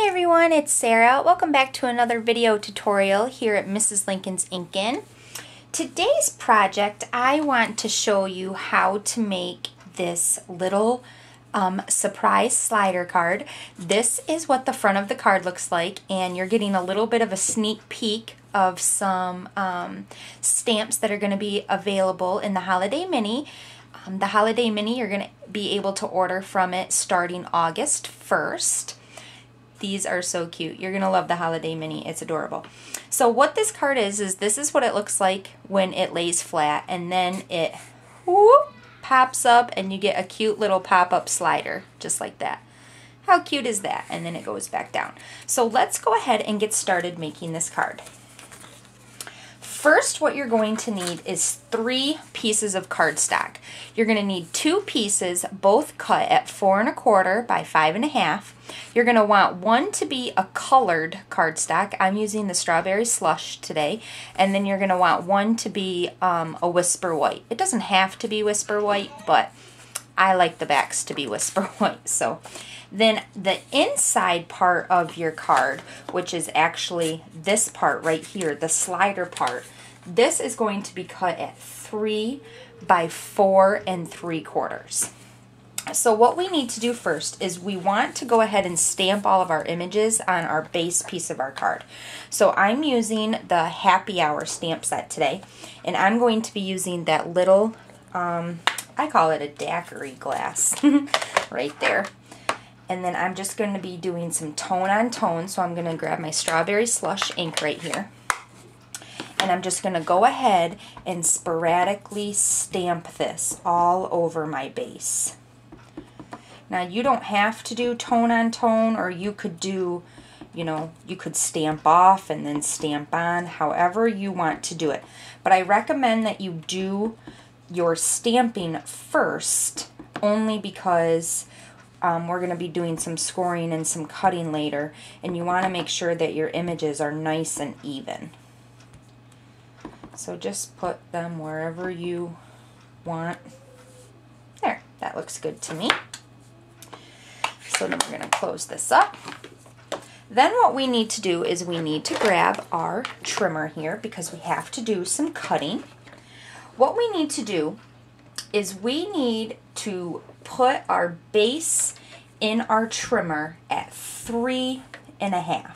Hi everyone, it's Sarah. Welcome back to another video tutorial here at Mrs. Lincoln's Inkin. Today's project, I want to show you how to make this little surprise slider card. This is what the front of the card looks like, and you're getting a little bit of a sneak peek of some stamps that are going to be available in the Holiday Mini. The Holiday Mini, you're going to be able to order from it starting August 1st. These are so cute. You're going to love the Holiday Mini. It's adorable. So what this card is this is what it looks like when it lays flat, and then it whoop, pops up and you get a cute little pop-up slider just like that. How cute is that? And then it goes back down. So let's go ahead and get started making this card. First, what you're going to need is 3 pieces of cardstock. You're going to need 2 pieces, both cut at 4 1/4 by 5 1/2. You're going to want one to be a colored cardstock. I'm using the Strawberry Slush today. And then you're going to want one to be a Whisper White. It doesn't have to be Whisper White, but I like the backs to be Whisper White. So then the inside part of your card, which is actually this part right here, the slider part, this is going to be cut at 3 by 4 3/4. So what we need to do first is we want to go ahead and stamp all of our images on our base piece of our card. So I'm using the Happy Hour stamp set today, and I'm going to be using that little, I call it a daiquiri glass right there. And then I'm just going to be doing some tone on tone, so I'm going to grab my Strawberry Slush ink right here. And I'm just going to go ahead and sporadically stamp this all over my base. Now you don't have to do tone on tone, or you could do, you could stamp off and then stamp on, however you want to do it. But I recommend that you do your stamping first, only because we're going to be doing some scoring and some cutting later, and you want to make sure that your images are nice and even. So just put them wherever you want. There, that looks good to me. So then we're going to close this up. Then what we need to do is we need to grab our trimmer here, because we have to do some cutting. What we need to do is we need to put our base in our trimmer at 3 1/2.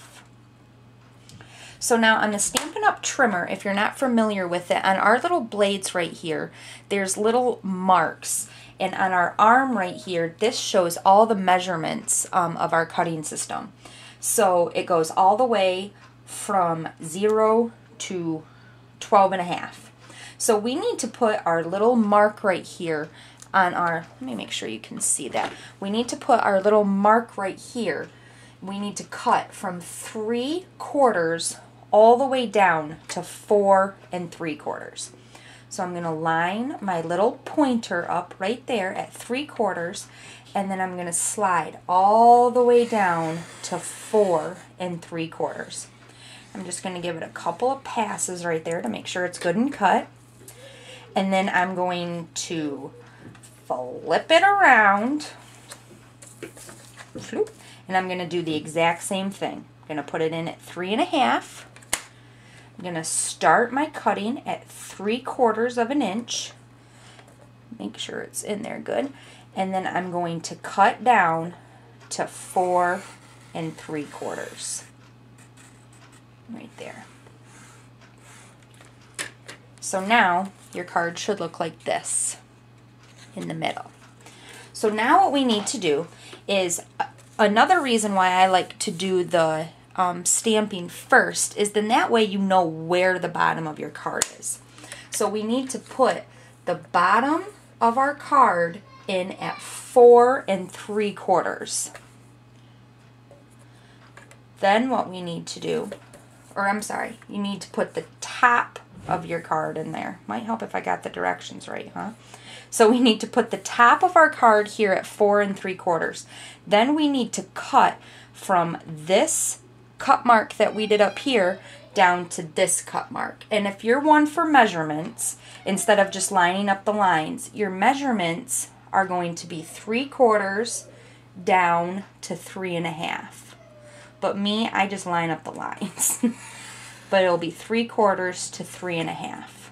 So now on the Stampin' Up! Trimmer, if you're not familiar with it, on our little blades right here, there's little marks. And on our arm right here, this shows all the measurements of our cutting system. So it goes all the way from 0 to 12 1/2. So we need to put our little mark right here on our, let me make sure you can see that. We need to put our little mark right here. We need to cut from 3/4 all the way down to 4 3/4. So I'm going to line my little pointer up right there at 3/4, and then I'm going to slide all the way down to 4 3/4. I'm just going to give it a couple of passes right there to make sure it's good and cut. And then I'm going to flip it around, and I'm going to do the exact same thing. I'm going to put it in at 3 1/2. I'm going to start my cutting at 3/4 of an inch. Make sure it's in there good. And then I'm going to cut down to 4 3/4. Right there. So now your card should look like this in the middle. So now what we need to do is, another reason why I like to do the stamping first is then that way you know where the bottom of your card is. So we need to put the bottom of our card in at 4 3/4. Then what we need to do, or I'm sorry, you need to put the top of your card in there. Might help if I got the directions right, huh? So we need to put the top of our card here at 4 3/4. Then we need to cut from this cut mark that we did up here down to this cut mark. And if you're one for measurements, instead of just lining up the lines, your measurements are going to be 3/4 down to 3 1/2. But me, I just line up the lines. But it'll be 3/4 to 3.5.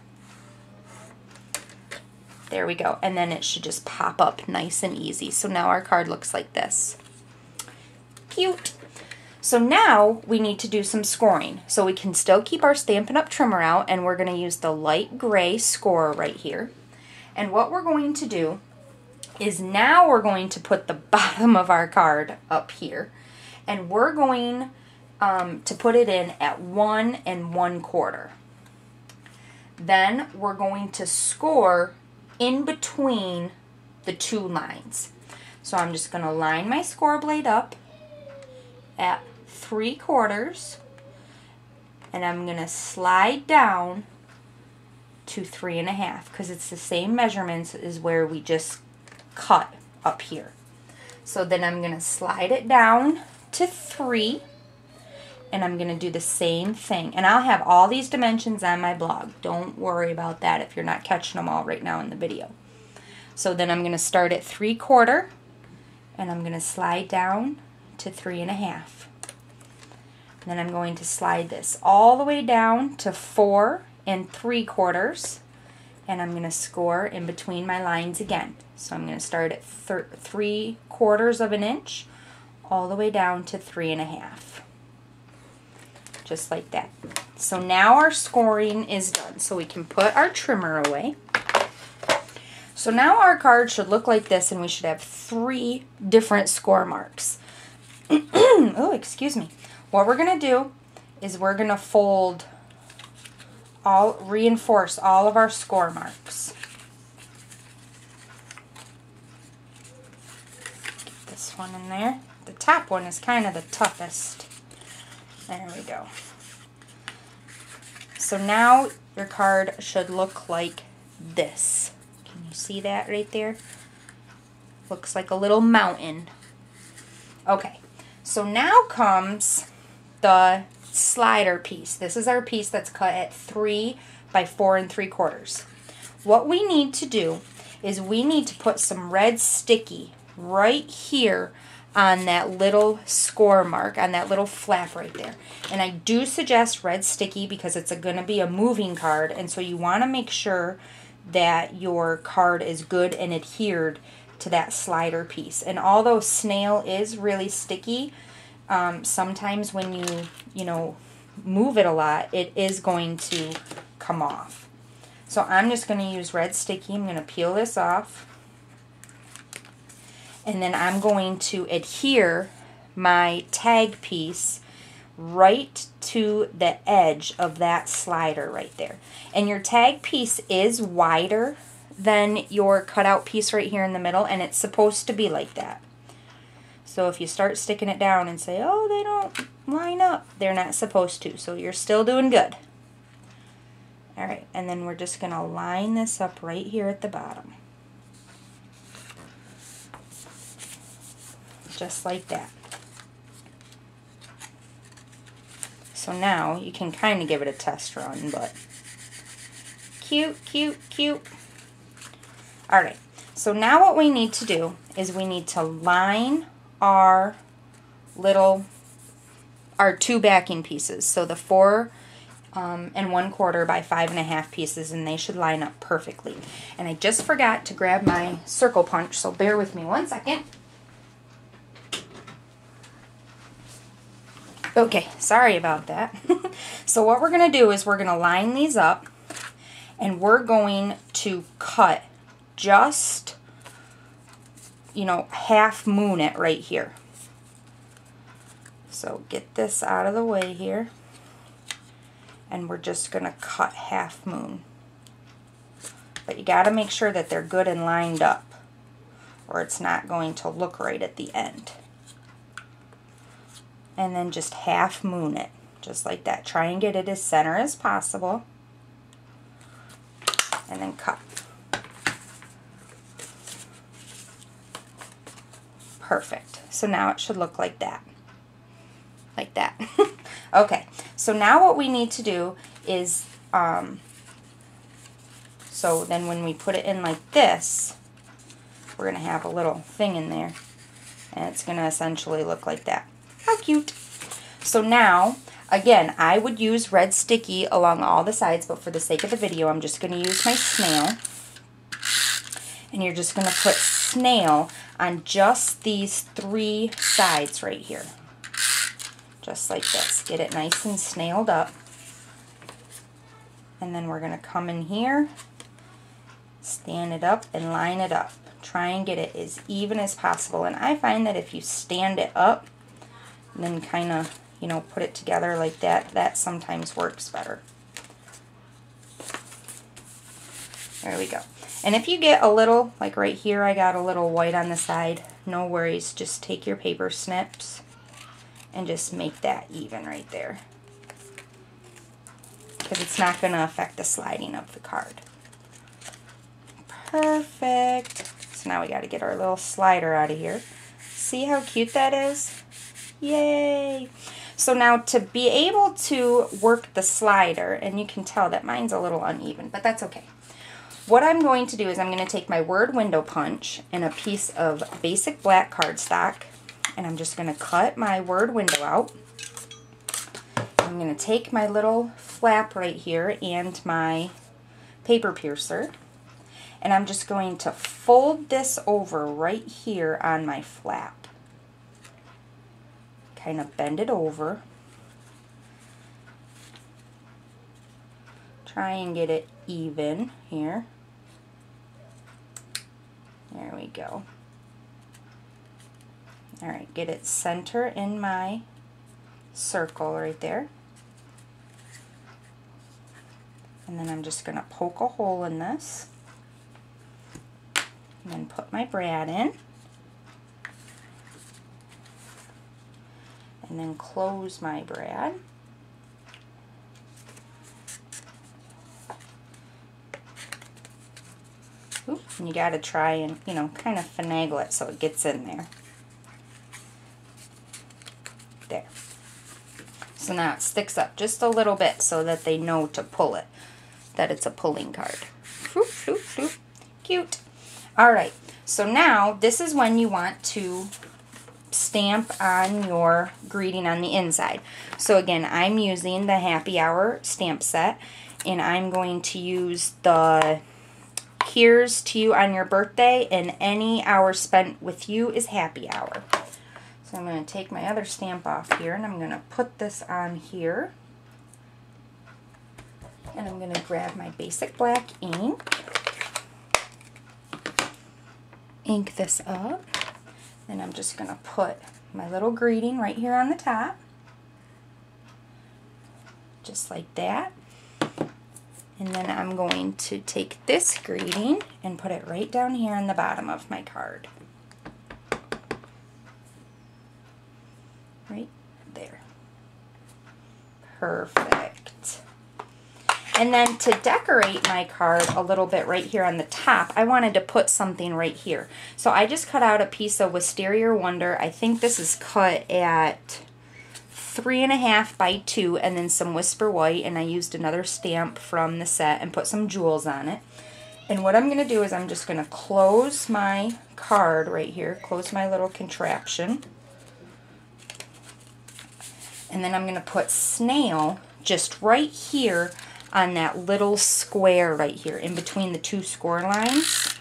There we go. And then it should just pop up nice and easy. So now our card looks like this. Cute. So now we need to do some scoring. So we can still keep our Stampin' Up! Trimmer out, and we're going to use the light gray scorer right here. And what we're going to do is now we're going to put the bottom of our card up here. And we're going to put it in at 1 1/4. Then we're going to score in between the two lines. So I'm just going to line my score blade up at 3/4, and I'm going to slide down to 3.5 because it's the same measurements as where we just cut up here. So then I'm going to slide it down to 3, and I'm going to do the same thing. And I'll have all these dimensions on my blog. Don't worry about that if you're not catching them all right now in the video. So then I'm going to start at 3/4, and I'm going to slide down to 3.5. And then I'm going to slide this all the way down to 4 3/4, and I'm going to score in between my lines again. So I'm going to start at 3/4 of an inch all the way down to 3.5. Just like that. So now our scoring is done. So we can put our trimmer away. So now our card should look like this, and we should have 3 different score marks. Oh, excuse me. What we're going to do is we're going to reinforce all of our score marks. Get this one in there. The top one is kind of the toughest. There we go. So now your card should look like this. Can you see that right there? Looks like a little mountain. Okay, so now comes the slider piece. This is our piece that's cut at 3 by 4 3/4. What we need to do is we need to put some red sticky right here on that little score mark, on that little flap right there. And I do suggest red sticky because it's going to be a moving card, and so you want to make sure that your card is good and adhered to that slider piece. And although snail is really sticky, sometimes when you know, move it a lot, it is going to come off. So I'm just going to use red sticky. I'm going to peel this off. And then I'm going to adhere my tag piece right to the edge of that slider right there. And your tag piece is wider than your cutout piece right here in the middle, and it's supposed to be like that. So if you start sticking it down and say, oh, they don't line up, they're not supposed to. So you're still doing good. All right, and then we're just going to line this up right here at the bottom. Just like that. So now you can kind of give it a test run, but cute, cute, cute. All right, so now what we need to do is we need to line our two backing pieces. So the 4 1/4 by 5.5 pieces, and they should line up perfectly. And I just forgot to grab my circle punch, so bear with me one second. Okay, sorry about that. So what we're going to do is we're going to line these up, and we're going to cut just, you know, half moon it right here. So get this out of the way here, and we're just going to cut half moon. But you got to make sure that they're good and lined up, or it's not going to look right at the end. And then just half moon it, just like that. Try and get it as center as possible. And then cut. Perfect. So now it should look like that. Like that. Okay, so now what we need to do is, so then when we put it in like this, we're going to have a little thing in there. And it's going to essentially look like that. How cute. So now, again, I would use red sticky along all the sides, but for the sake of the video, I'm just going to use my snail. And you're just going to put snail on just these 3 sides right here. Just like this. Get it nice and snailed up. And then we're going to come in here, stand it up, and line it up. Try and get it as even as possible. And I find that if you stand it up, and then kind of, you know, put it together like that, that sometimes works better. There we go. And if you get a little, like right here, I got a little white on the side, no worries. Just take your paper snips and just make that even right there, because it's not going to affect the sliding of the card. Perfect. So now we got to get our little slider out of here. See how cute that is? Yay! So now to be able to work the slider, and you can tell that mine's a little uneven, but that's okay. What I'm going to do is I'm going to take my word window punch and a piece of basic black cardstock, and I'm just going to cut my word window out. I'm going to take my little flap right here and my paper piercer, and I'm just going to fold this over right here on my flap. Kind of bend it over. Try and get it even here. There we go. Alright, get it center in my circle right there. And then I'm just going to poke a hole in this. And then put my brad in. And then close my brad. Oop, and you got to try and, you know, kind of finagle it so it gets in there. There. So now it sticks up just a little bit so that they know to pull it, that it's a pulling card. Floop, floop, floop. Cute. Alright, so now this is when you want to stamp on your greeting on the inside. So again, I'm using the Happy Hour stamp set, and I'm going to use the Here's to you on your birthday, and any hour spent with you is happy hour. So I'm going to take my other stamp off here, and I'm going to put this on here. And I'm going to grab my basic black ink. Ink this up. And I'm just going to put my little greeting right here on the top. Just like that. And then I'm going to take this greeting and put it right down here on the bottom of my card. Right there. Perfect. And then to decorate my card a little bit right here on the top, I wanted to put something right here. So I just cut out a piece of Wisteria Wonder. I think this is cut at 3.5 by 2, and then some Whisper White, and I used another stamp from the set and put some jewels on it. And what I'm going to do is I'm just going to close my card right here, close my little contraption, and then I'm going to put snail just right here on that little square right here in between the 2 score lines.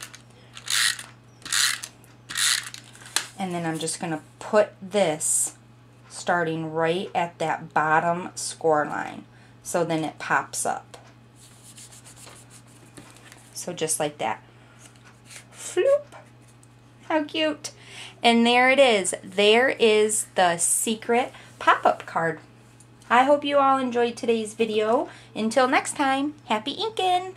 And then I'm just going to put this starting right at that bottom score line, so then it pops up. So just like that. Floop. How cute. And there it is. There is the secret pop-up card. I hope you all enjoyed today's video. Until next time, happy inking!